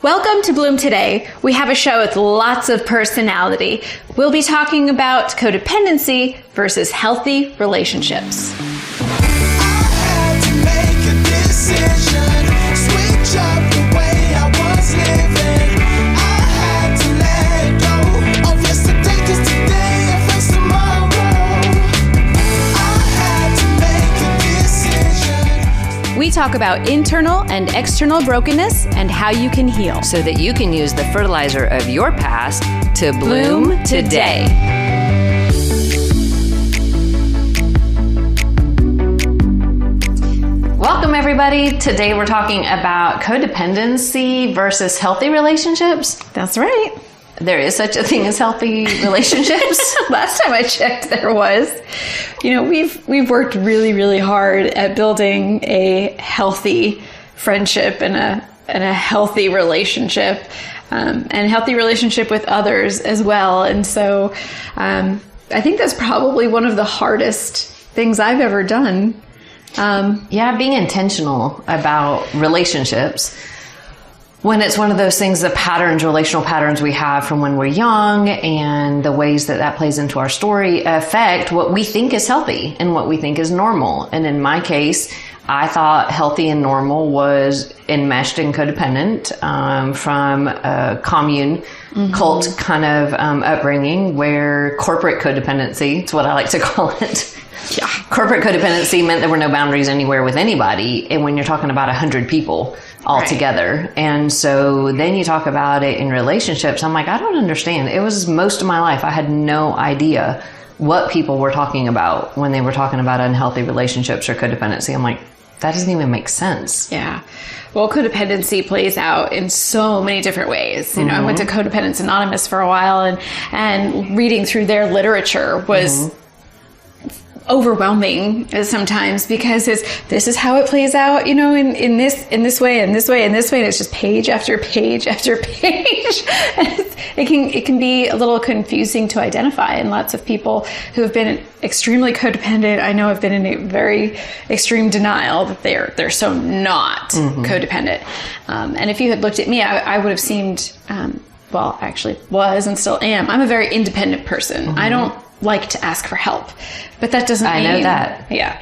Welcome to Bloom Today. We have a show with lots of personality. We'll be talking about codependency versus healthy relationships. We talk about internal and external brokenness and how you can heal so that you can use the fertilizer of your past to bloom today. Welcome, everybody. Today we're talking about codependency versus healthy relationships. That's right. There is such a thing as healthy relationships. Last time I checked, there was. You know, we've worked really, really hard at building a healthy friendship and a healthy relationship, and a healthy relationship with others as well. And so, I think that's probably one of the hardest things I've ever done. Being intentional about relationships. When it's one of those things, the patterns, relational patterns we have from when we're young and the ways that plays into our story affect what we think is healthy and what we think is normal. And in my case, I thought healthy and normal was enmeshed and codependent from a commune cult kind of upbringing where corporate codependency, it's what I like to call it. Yeah. Corporate codependency meant there were no boundaries anywhere with anybody. And when you're talking about 100 people all together. And so then you talk about it in relationships. I'm like, I don't understand. It was most of my life. I had no idea what people were talking about when they were talking about unhealthy relationships or codependency. I'm like, that doesn't even make sense. Yeah. Well, codependency plays out in so many different ways. You know, I went to Codependence Anonymous for a while and reading through their literature was overwhelming sometimes because this is how it plays out, you know, in this way, and it's just page after page after page. And it can be a little confusing to identify, and lots of people who have been extremely codependent, I know, have been in a very extreme denial that they're so not codependent. And if you had looked at me, I would have seemed actually was and still am. I'm a very independent person. I don't like to ask for help, but that doesn't mean... I know that. Yeah.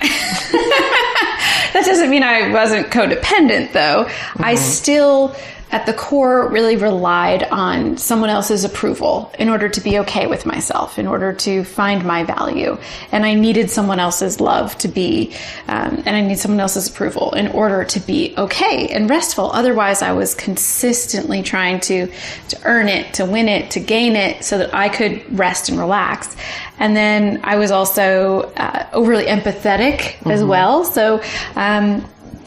That doesn't mean I wasn't codependent, though. I still, at the core, really relied on someone else's approval in order to be okay with myself, in order to find my value. And I needed someone else's love to be, and I need someone else's approval in order to be okay and restful. Otherwise, I was consistently trying to earn it, to win it, to gain it so that I could rest and relax. And then I was also overly empathetic as well. So,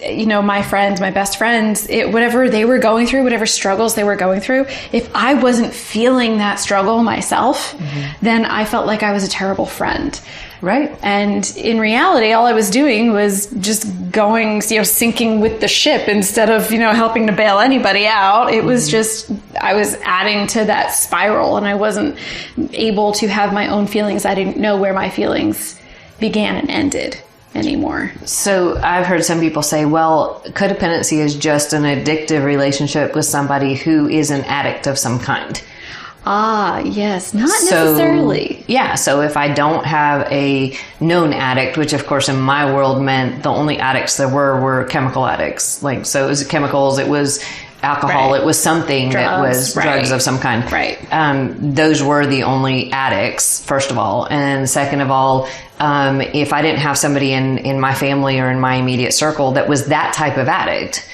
you know, my friends, my best friends, whatever they were going through, whatever struggles they were going through, if I wasn't feeling that struggle myself, then I felt like I was a terrible friend. Right. And in reality, all I was doing was just going, you know, sinking with the ship instead of, you know, helping to bail anybody out. It was just, I was adding to that spiral, and I wasn't able to have my own feelings. I didn't know where my feelings began and ended anymore. So I've heard some people say, well, codependency is just an addictive relationship with somebody who is an addict of some kind. Ah, yes. Not necessarily. Yeah. So if I don't have a known addict, which of course in my world meant the only addicts there were chemical addicts. Like, so it was chemicals, it was alcohol, it was something that was drugs of some kind. Right. Those were the only addicts, first of all. And second of all, if I didn't have somebody in my family or in my immediate circle that was that type of addict,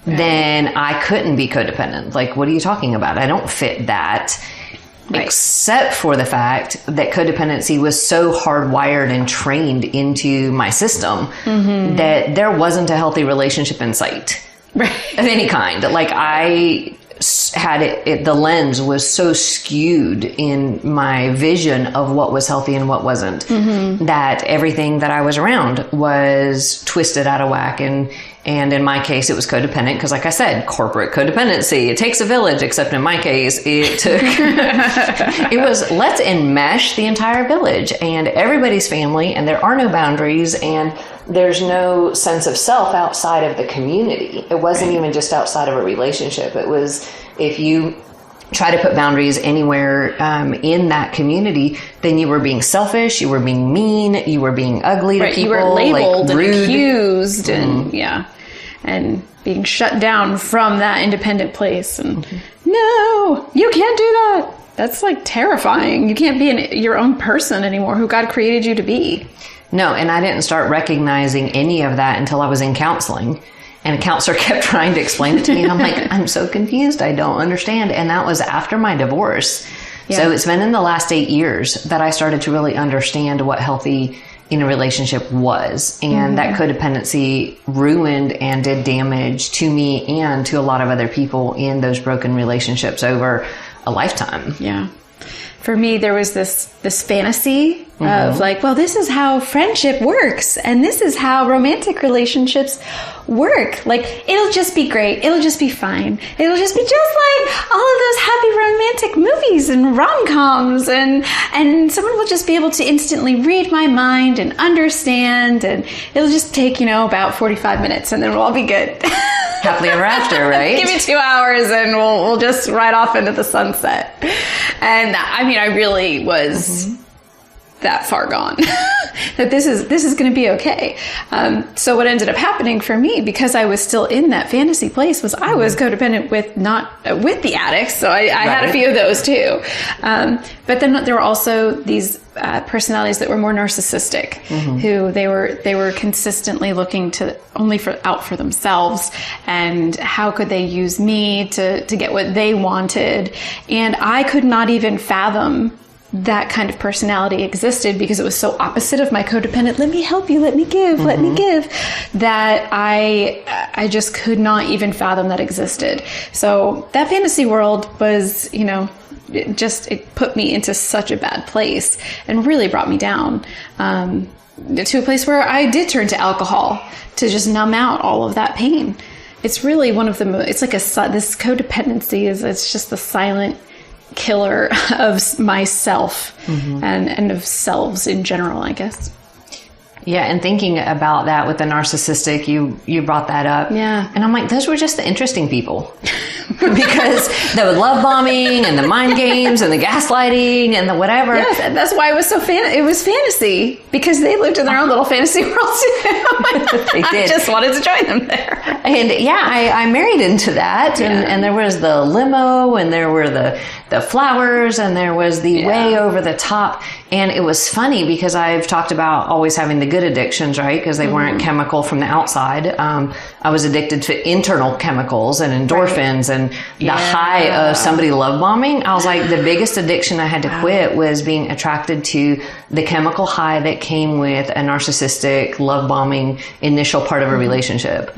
then I couldn't be codependent. Like, what are you talking about? I don't fit that. Right. Except for the fact that codependency was so hardwired and trained into my system that there wasn't a healthy relationship in sight of any kind. Like, I had it, the lens was so skewed in my vision of what was healthy and what wasn't, that everything that I was around was twisted out of whack. And in my case, it was codependent because, like I said, corporate codependency. It takes a village, except in my case, it took... it was, let's enmesh the entire village and everybody's family, and there are no boundaries, and there's no sense of self outside of the community. It wasn't even just outside of a relationship. It was, if you try to put boundaries anywhere in that community, then you were being selfish, you were being mean, you were being ugly to people. You were labeled like, and rude. accused and being shut down from that independent place. And no, you can't do that. That's like terrifying. You can't be your own person anymore who God created you to be. No, and I didn't start recognizing any of that until I was in counseling. And a counselor kept trying to explain it to me. And I'm like, I'm so confused. I don't understand. And that was after my divorce. Yeah. So it's been in the last 8 years that I started to really understand what healthy in a relationship was. And that codependency ruined and did damage to me and to a lot of other people in those broken relationships over a lifetime. Yeah. For me, there was this fantasy of like, well, this is how friendship works. And this is how romantic relationships work. Like, it'll just be great. It'll just be fine. It'll just be just like all of those happy romantic movies and rom-coms. And someone will just be able to instantly read my mind and understand. And it'll just take, about 45 minutes and then we'll all be good. Happily ever after, right? Give me 2 hours and we'll just ride off into the sunset. And I mean, I really was that far gone that this is going to be okay. So what ended up happening for me, because I was still in that fantasy place, was I was codependent with the addicts. So I had a few of those too. But then there were also these personalities that were more narcissistic, who they were consistently looking to only out for themselves, and how could they use me to get what they wanted. And I could not even fathom that kind of personality existed, because it was so opposite of my codependent, let me help you, let me give, that I just could not even fathom that existed. So that fantasy world was, it put me into such a bad place and really brought me down to a place where I did turn to alcohol to just numb out all of that pain. It's really one of the, it's like this codependency it's just the silent killer of myself and of selves in general, I guess. Yeah, and thinking about that with the narcissistic, you brought that up. Yeah. And I'm like, those were just the interesting people. Because the love bombing and the mind games and the gaslighting and the whatever. Yes, and that's why it was it was fantasy, because they lived in their own little fantasy world too. They did. I just wanted to join them there. And yeah, I married into that. And there was the limo, and there were the flowers, and there was the way over the top. And it was funny because I've talked about always having the good addictions, right? Because they weren't chemical from the outside. I was addicted to internal chemicals and endorphins and the high of somebody love bombing. I was like, the biggest addiction I had to quit was being attracted to the chemical high that came with a narcissistic love bombing initial part of a relationship.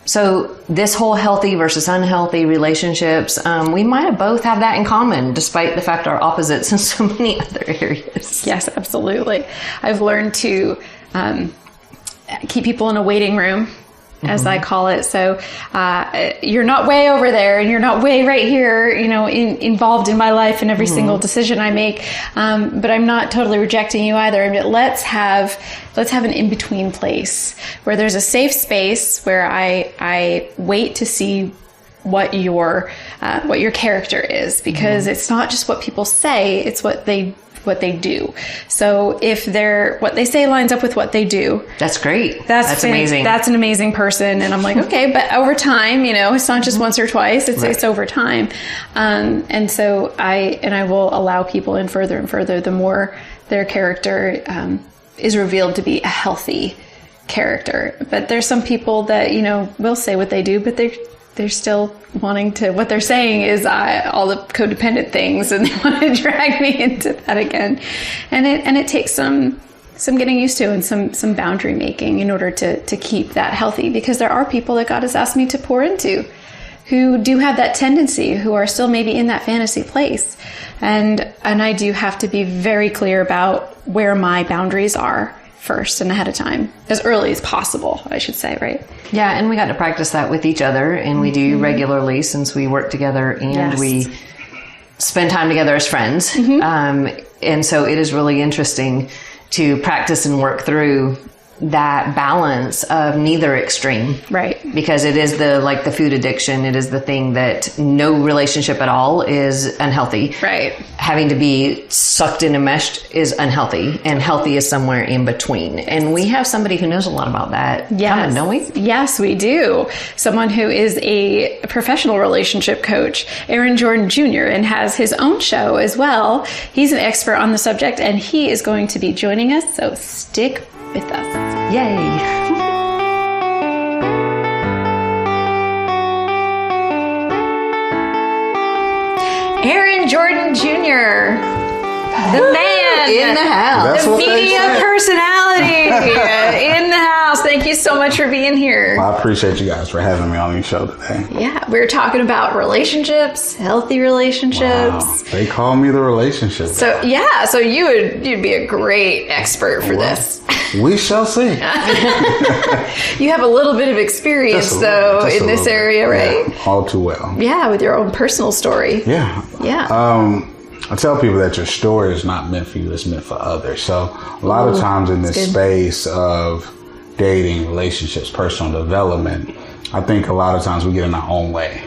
So this whole healthy versus unhealthy relationships, we might have both have that in common, despite the fact our opposites in so many other areas. Yes, absolutely. I've learned to keep people in a waiting room, as I call it. So you're not way over there, and you're not way right here, involved in my life and every single decision I make. But I'm not totally rejecting you either. I mean, let's have an in-between place where there's a safe space where I wait to see what your character is, because it's not just what people say, it's what they do. So if what they say lines up with what they do, that's great. That's amazing. That's an amazing person. And I'm like, okay, but over time, it's not just once or twice, it's over time. And so I will allow people in further and further, the more their character is revealed to be a healthy character. But there's some people that, will say what they do, but they're still wanting to, what they're saying is all the codependent things, and they want to drag me into that again. And it takes some getting used to, and some boundary making in order to keep that healthy, because there are people that God has asked me to pour into who do have that tendency, who are still maybe in that fantasy place. And I do have to be very clear about where my boundaries are first and ahead of time, as early as possible, I should say, right? Yeah, and we got to practice that with each other, and we do regularly, since we work together and we spend time together as friends. And so it is really interesting to practice and work through that balance of neither extreme. Right. Because it is the food addiction. It is the thing that no relationship at all is unhealthy. Right. Having to be sucked in and meshed is unhealthy, and healthy is somewhere in between. And we have somebody who knows a lot about that. Yes. Don't we? Yes, we do. Someone who is a professional relationship coach, Aaron Jordan Jr., and has his own show as well. He's an expert on the subject, and he is going to be joining us. So stick with us. Yay. Aaron Jordan Jr., the man In the house. That's the what they media said. personality in the house. Thank you so much for being here. I appreciate you guys for having me on your show today. Yeah, we're talking about relationships, healthy relationships. Wow. They call me the relationship. So yeah, so you'd be a great expert for this. We shall see. You have a little bit of experience Just a though little- just in a this little bit. area, right? Yeah, all too well. Yeah, with your own personal story. Yeah. Yeah. I tell people that your story is not meant for you, it's meant for others. So a lot of times in this good. space of dating, relationships, personal development, I think a lot of times we get in our own way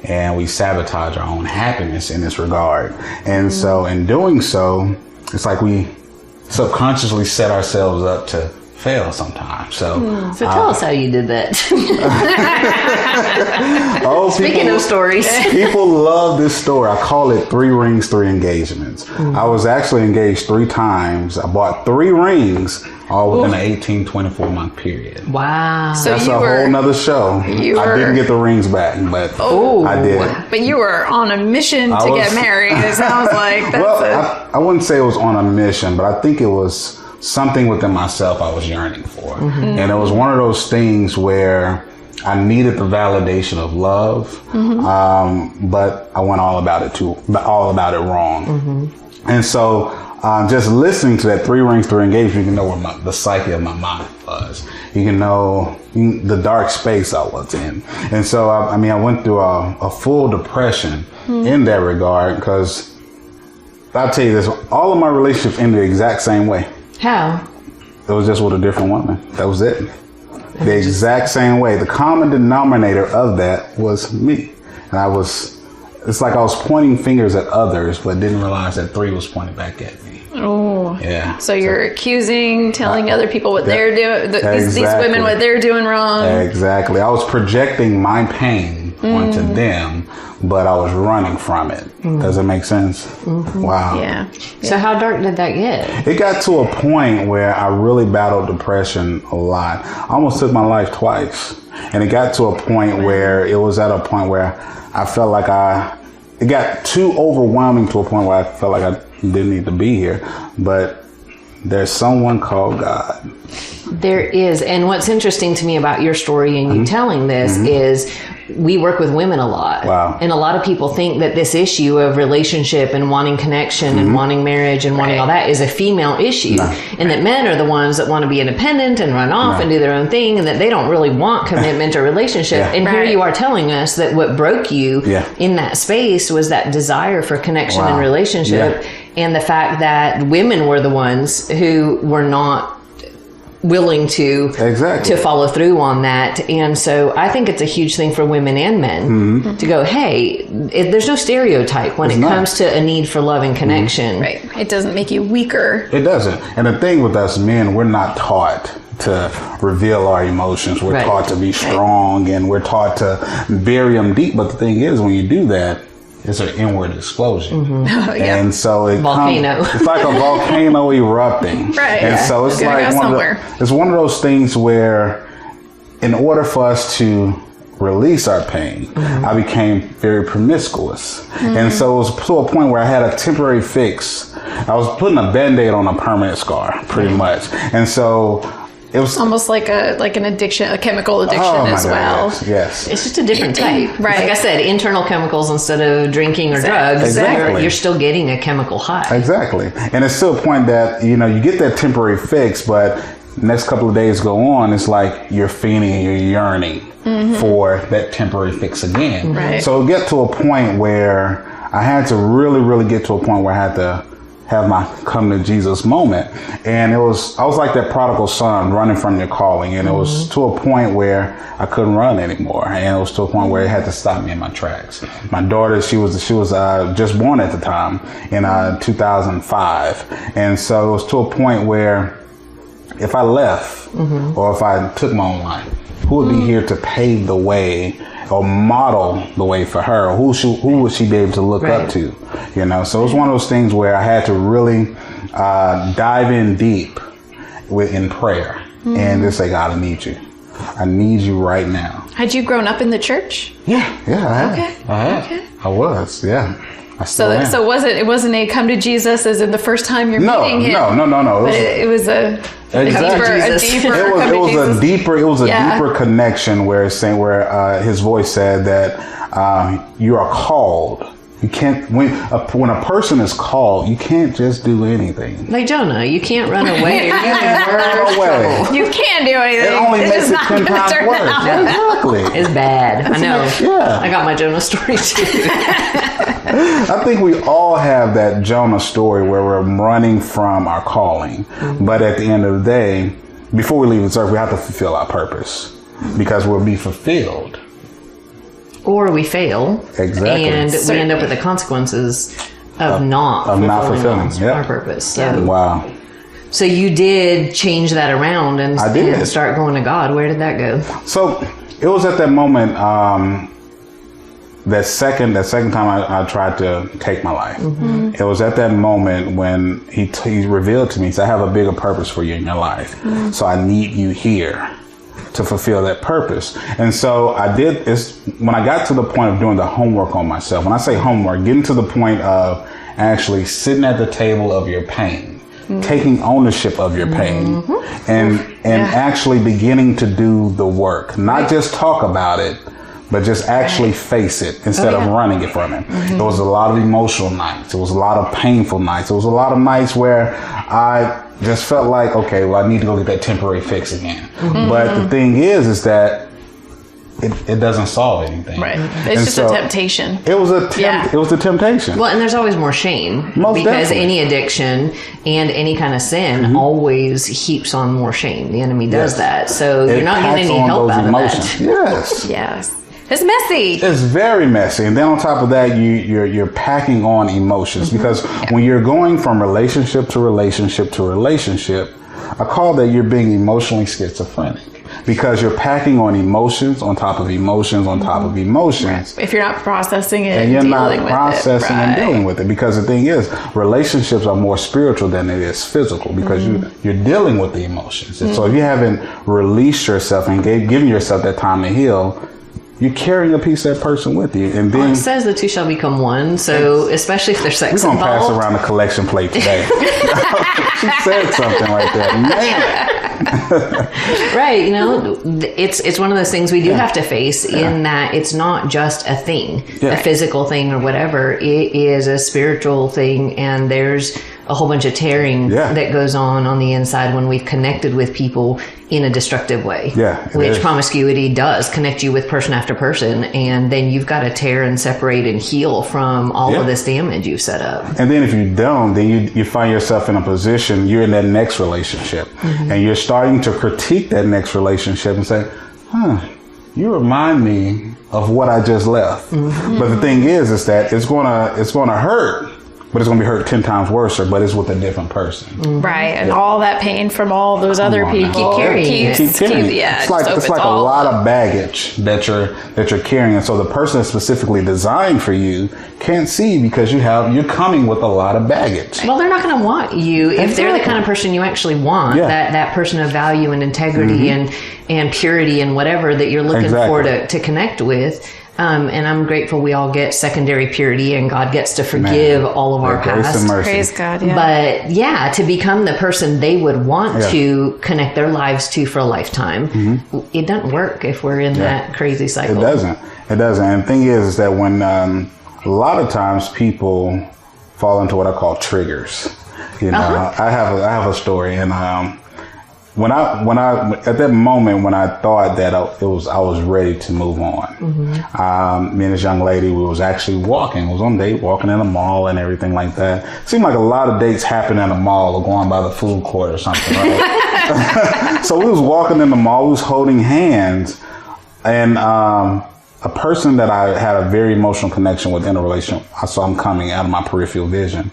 and we sabotage our own happiness in this regard. And so in doing so, it's like we subconsciously set ourselves up to fail sometimes. So, So tell us how you did that. Speaking of stories. People love this story. I call it 3 rings, 3 engagements. I was actually engaged 3 times. I bought 3 rings all within an 18, 24 month period. Wow. So That's you a were, whole nother show. you I were- didn't get the rings back, but I did. but you were on a mission to was- get married. It sounds like that's Well, I wouldn't say it was on a mission, but I think it was something within myself I was yearning for. And it was one of those things where I needed the validation of love, but I went all about it wrong. And so just listening to that 3 rings, 3 engagements, you can know where the psyche of my mind was. You can know the dark space I was in. And so, I went through a full depression in that regard, because I'll tell you this, all of my relationships ended the exact same way. How? It was just with a different woman. That was it. The exact same way. The common denominator of that was me. And it's like I was pointing fingers at others, but didn't realize that 3 was pointing back at me. Oh. Yeah. So you're accusing, telling other people what they're doing, these women what they're doing wrong. Exactly. I was projecting my pain onto them, but I was running from it. Does it make sense? Wow. Yeah. So how dark did that get? It got to a point where I really battled depression a lot. I almost took my life twice. And it got to a point where I felt like it got too overwhelming to a point where I felt like I didn't need to be here. But there's someone called God. There is. And what's interesting to me about your story and you telling this is we work with women a lot. Wow. And a lot of people think that this issue of relationship and wanting connection and wanting marriage and wanting all that is a female issue. And that men are the ones that want to be independent and run off and do their own thing, and that they don't really want commitment or relationship. And here you are telling us that what broke you in that space was that desire for connection and relationship, and the fact that women were the ones who were not willing to follow through on that. And so I think it's a huge thing for women and men to go, hey, there's no stereotype when it comes to a need for love and connection. Right. It doesn't make you weaker. It doesn't. And the thing with us men, we're not taught to reveal our emotions. We're taught to be strong, and we're taught to bury them deep. But the thing is, when you do that, it's an inward explosion. And so it's like a volcano erupting. Right. And so it's like it's one of those things where in order for us to release our pain, I became very promiscuous. And so it was to a point where I had a temporary fix. I was putting a Band-Aid on a permanent scar, pretty much. And so it was almost like an addiction, a chemical addiction as well. Yes. It's just a different type. Right. Like I said, internal chemicals instead of drinking or drugs. Exactly. You're still getting a chemical high. Exactly. And it's still a point that, you get that temporary fix, but next couple of days go on, it's like you're feeling and you're yearning for that temporary fix again. Right. So it get to a point where I had to really, really get to a point where I had to have my come to Jesus moment. And I was like that prodigal son running from your calling. And it was to a point where I couldn't run anymore. And it was to a point where it had to stop me in my tracks. My daughter, she was just born at the time in 2005. And so it was to a point where if I left or if I took my own life, who would be here to pave the way or model the way for her? Who would she be able to look up to? You know, so it was one of those things where I had to really dive in deep in prayer and just say, God, I need you. I need you right now. Had you grown up in the church? Yeah, I had. Okay. I had. Okay. I was, yeah. So it wasn't a come to Jesus as in the first time you're meeting him. No. But it was a deeper connection where it's saying his voice said that you are called. You can't when a person is called, you can't just do anything. Like Jonah, you can't run away. You can't do anything. It only makes it 10 times worse. Exactly. It's bad. I know. Yeah. I got my Jonah story too. I think we all have that Jonah story where we're running from our calling. But at the end of the day, before we leave this earth, we have to fulfill our purpose because we'll be fulfilled. Or we fail. Exactly. And we end up with the consequences of not fulfilling our purpose. So, wow. So you did change that around and start going to God. Where did that go? So it was at that moment, that second time I tried to take my life. It was at that moment when he revealed to me, he said, I have a bigger purpose for you in your life. So I need you here to fulfill that purpose. And so when I got to the point of doing the homework on myself, when I say homework, getting to the point of actually sitting at the table of your pain, taking ownership of your pain, and actually beginning to do the work, not just talk about it, but just actually face it instead of running it from it. It was a lot of emotional nights. It was a lot of painful nights. It was a lot of nights where I just felt like, okay, well, I need to go get that temporary fix again. But the thing is that it doesn't solve anything. Right. It's just a temptation. It was a temptation. Well, and there's always more shame. Most because definitely. Any addiction and any kind of sin always heaps on more shame. The enemy does that. So you're not getting any help out of that. Yes. It's messy. It's very messy. And then on top of that, you're packing on emotions because when you're going from relationship to relationship to relationship, I call that you're being emotionally schizophrenic because you're packing on emotions on top of emotions on top of emotions. Right. If you're not processing it and you're not processing and dealing with it, because the thing is, relationships are more spiritual than it is physical because you're dealing with the emotions. And so if you haven't released yourself and given yourself that time to heal, you're carrying a piece of that person with you. And then it says the two shall become one. So especially if there's sex involved. We're going to pass around the collection plate today. She said something right there. Man. Right. You know, it's one of those things we do have to face in that it's not just a thing, a physical thing or whatever. It is a spiritual thing. And there's a whole bunch of tearing that goes on the inside when we've connected with people in a destructive way. Which promiscuity does connect you with person after person, and then you've got to tear and separate and heal from all of this damage you've set up. And then if you don't, then you find yourself in a position, you're in that next relationship, and you're starting to critique that next relationship and say, you remind me of what I just left. But the thing is that it's gonna hurt. But it's going to be hurt 10 times worse, but it's with a different person. Right. And all that pain from all those other people. Keep carrying. It's like a lot of baggage that you're carrying. And so the person that's specifically designed for you can't see because you're coming with a lot of baggage. Well, they're not going to want you if they're the kind of person you actually want, that person of value and integrity and purity and whatever that you're looking for to connect with. And I'm grateful we all get secondary purity and God gets to forgive all of our past. Praise God, But to become the person they would want to connect their lives to for a lifetime, it doesn't work if we're in that crazy cycle. It doesn't. And the thing is that when a lot of times people fall into what I call triggers. You know, I have a story, and when I at that moment when I thought that I was ready to move on, me and this young lady, we was actually walking. We was on a date, walking in a mall and everything like that. Seemed like a lot of dates happen in a mall or going by the food court or something, right? So we was walking in the mall, we was holding hands, and a person that I had a very emotional connection with in a relationship, I saw him coming out of my peripheral vision.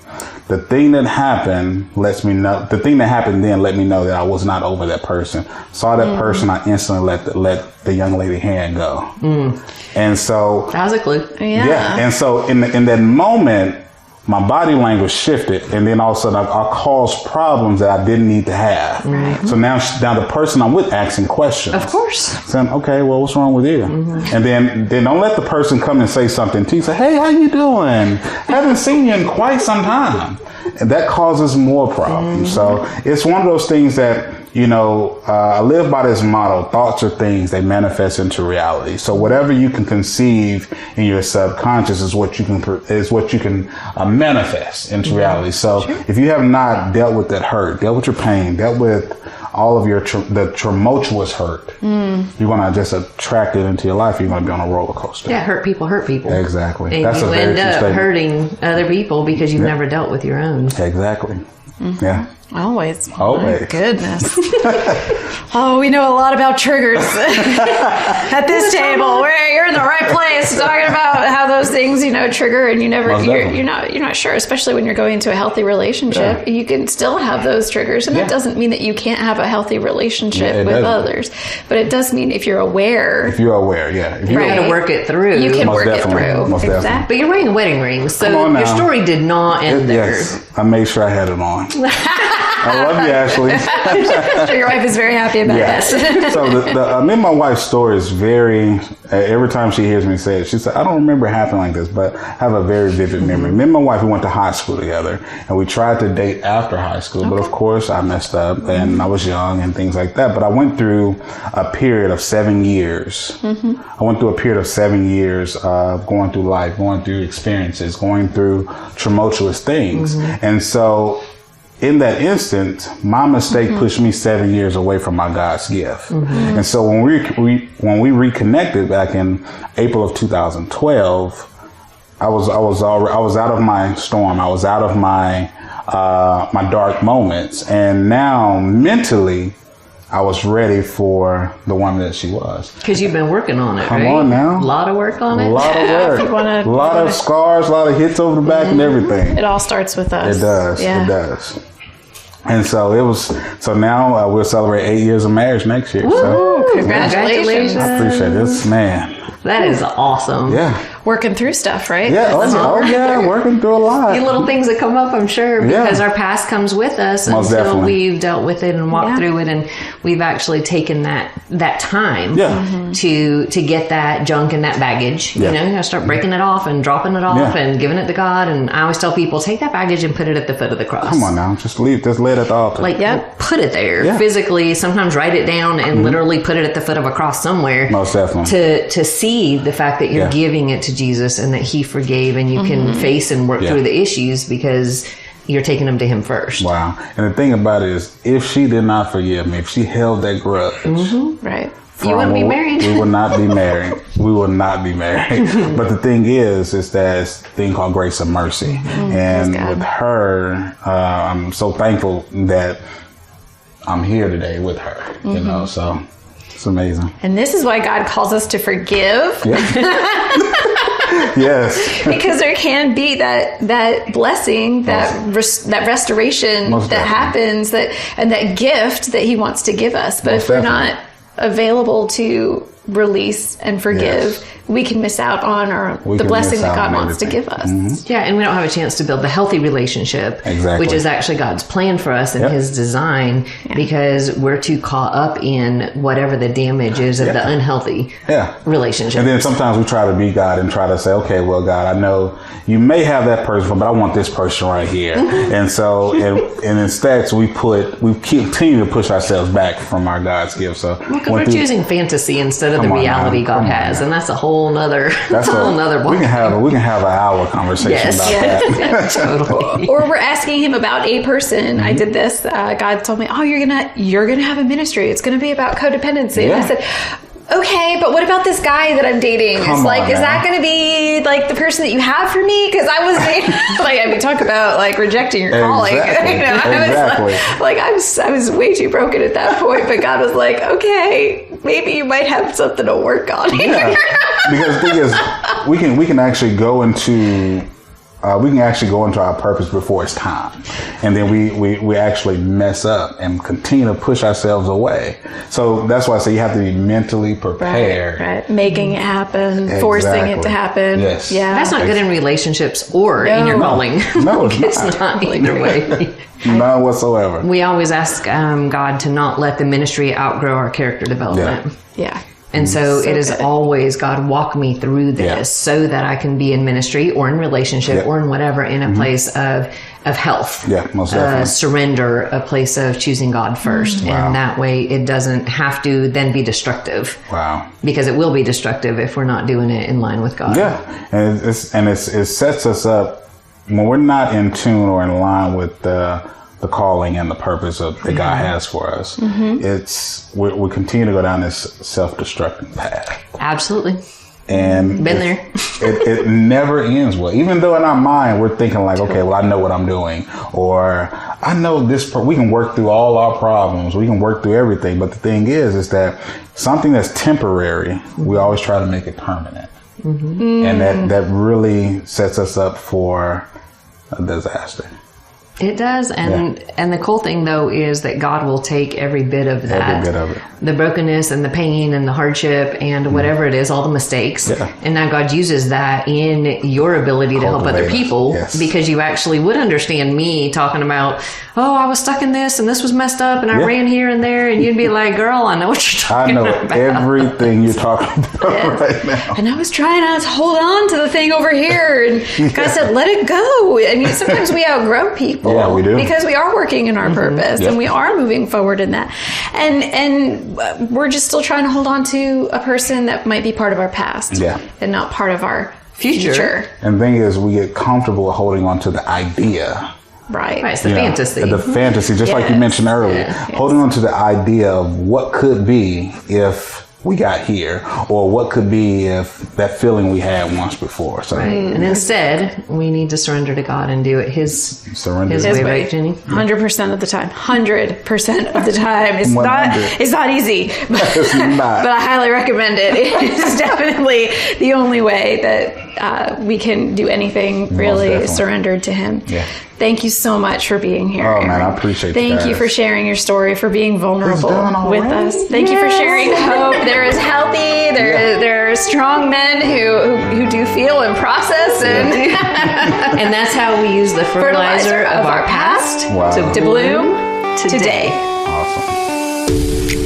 The thing that happened let me know that I was not over that person. Saw that person, I instantly let the young lady hand go. And so that was a clue. Yeah. And so in that moment, my body language shifted, and then all of a sudden I caused problems that I didn't need to have. Right. So now the person I'm with asking questions. Of course. Saying, okay, well, what's wrong with you? And then don't let the person come and say something to you. Say, hey, how you doing? Haven't seen you in quite some time. And that causes more problems. So it's one of those things that, I live by this motto: thoughts are things, they manifest into reality. So whatever you can conceive in your subconscious is what you can manifest into reality. So if you have not dealt with that hurt, dealt with your pain, dealt with all of the tumultuous hurt, you're going to just attract it into your life. You're going to be on a roller coaster. Yeah, hurt people hurt people. Exactly. And you end up hurting other people because you've never dealt with your own. Exactly. Yeah. Always. My goodness. Oh, we know a lot about triggers at this table. Where you're in the right place, talking about how those things, trigger, and you're not sure. Especially when you're going into a healthy relationship, you can still have those triggers, and that doesn't mean that you can't have a healthy relationship with others. But it does mean if you're aware. If you're aware, If you're to work it through. You can work it through. Most definitely. But you're wearing a wedding ring, so your story did not end there. Yes, I made sure I had it on. I love you, Ashley. I'm sure your wife is very happy about this. So me and my wife's story is very, every time she hears me say it, she said, I don't remember it happening like this, but I have a very vivid memory. Me and my wife, we went to high school together, and we tried to date after high school, but of course I messed up, and I was young and things like that. But I went through a period of 7 years. I went through a period of 7 years of going through life, going through experiences, going through tumultuous things. And so in that instant, my mistake pushed me 7 years away from my God's gift. And so when we reconnected back in April of 2012, I was out of my storm. I was out of my dark moments, and now mentally, I was ready for the woman that she was. Because you've been working on it, Come on now. A lot of work on it. A lot of work. A lot of scars, a lot of hits over the back and everything. It all starts with us. It does. Yeah. It does. And so now we'll celebrate 8 years of marriage next year. Woo! So Congratulations. I appreciate this, man. That is awesome. Yeah. Working through stuff, right? Yeah. Working through a lot. The little things that come up, I'm sure, because our past comes with us Most until definitely. we've dealt with it and walked through it, and we've actually taken that time to get that junk and that baggage. You know, start breaking it off and dropping it off and giving it to God. And I always tell people, take that baggage and put it at the foot of the cross. Come on now, just lay it at the altar. Put it there physically. Sometimes write it down and literally put it at the foot of a cross somewhere. Most definitely. To see the fact that you're giving it to Jesus and that He forgave, and you can face and work through the issues because you're taking them to Him first. Wow. And the thing about it is, if she did not forgive me, if she held that grudge, right, you wouldn't be married. We would not be married. We would not be married. But the thing is that it's a thing called grace and mercy. And with her, I'm so thankful that I'm here today with her, you know, so it's amazing. And this is why God calls us to forgive. Yes. Because there can be that blessing, that restoration that happens, and that gift that He wants to give us. But if we're not available to release and forgive, we can miss out on the blessing that God wants to give us. Yeah, and we don't have a chance to build the healthy relationship, which is actually God's plan for us and His design, because we're too caught up in whatever the damage is of the unhealthy relationship. And then sometimes we try to be God and try to say, okay, well, God, I know you may have that person, but I want this person right here. And so, and instead, we continue to push ourselves back from our God's gift. So we're choosing fantasy instead instead of the reality God has. And that's a whole nother, we can have an hour conversation about that. Totally. Or we're asking him about a person. I did this. God told me, oh, you're gonna have a ministry. It's gonna be about codependency. And I said, okay, but what about this guy that I'm dating? Is that going to be like the person that you have for me? Because I was talk about like rejecting your calling. I was way too broken at that point. But God was like, okay, maybe you might have something to work on here. Yeah, because the thing is, we can actually go into our purpose before it's time, and then we actually mess up and continue to push ourselves away. So that's why I say you have to be mentally prepared. Right. Making it happen, forcing it to happen. Yes. Yeah. That's not good in relationships or in your calling. No, it's not either way. None whatsoever. We always ask God to not let the ministry outgrow our character development. Yeah. And so it is always, God, walk me through this so that I can be in ministry or in relationship or in whatever, in a place of health. Yeah, most definitely. Surrender, a place of choosing God first. Wow. And that way it doesn't have to then be destructive. Wow. Because it will be destructive if we're not doing it in line with God. Yeah. And it sets us up when we're not in tune or in line with the calling and the purpose that God has for us. We continue to go down this self-destructive path. Absolutely. And been there. it never ends well. Even though in our mind we're thinking like, okay, well, I know what I'm doing, or I know this. We can work through all our problems. We can work through everything. But the thing is that something that's temporary, we always try to make it permanent, and that really sets us up for a disaster. It does, and the cool thing though is that God will take every bit of that, every bit of it. The brokenness and the pain and the hardship and whatever it is, all the mistakes, and now God uses that in your ability to help other people because you actually would understand me talking about, oh, I was stuck in this and this was messed up and I ran here and there, and you'd be like, girl, I know what you're talking about. I know everything you're talking about right now. And I was trying to hold on to the thing over here, and God said, let it go. And sometimes we outgrow people. Yeah, we do. Because we are working in our purpose and we are moving forward in that. And we're just still trying to hold on to a person that might be part of our past and not part of our future. And the thing is, we get comfortable holding on to the idea. Right. It's the fantasy. The fantasy, just like you mentioned earlier. Holding on to the idea of what could be if we got here, or what could be if that feeling we had once before. So, and instead, we need to surrender to God and do it His way, right, Jenny? 100% of the time. 100% of the time. It's not easy, but, it's not. But I highly recommend it. It's definitely the only way that we can do anything really surrendered to Him. Yeah. Thank you so much for being here. Oh, man, I appreciate it. Thank you for sharing your story, for being vulnerable with us. Thank you for sharing hope. There is healthy, there are strong men who do feel and process. And that's how we use the fertilizer of our past to bloom today. Awesome.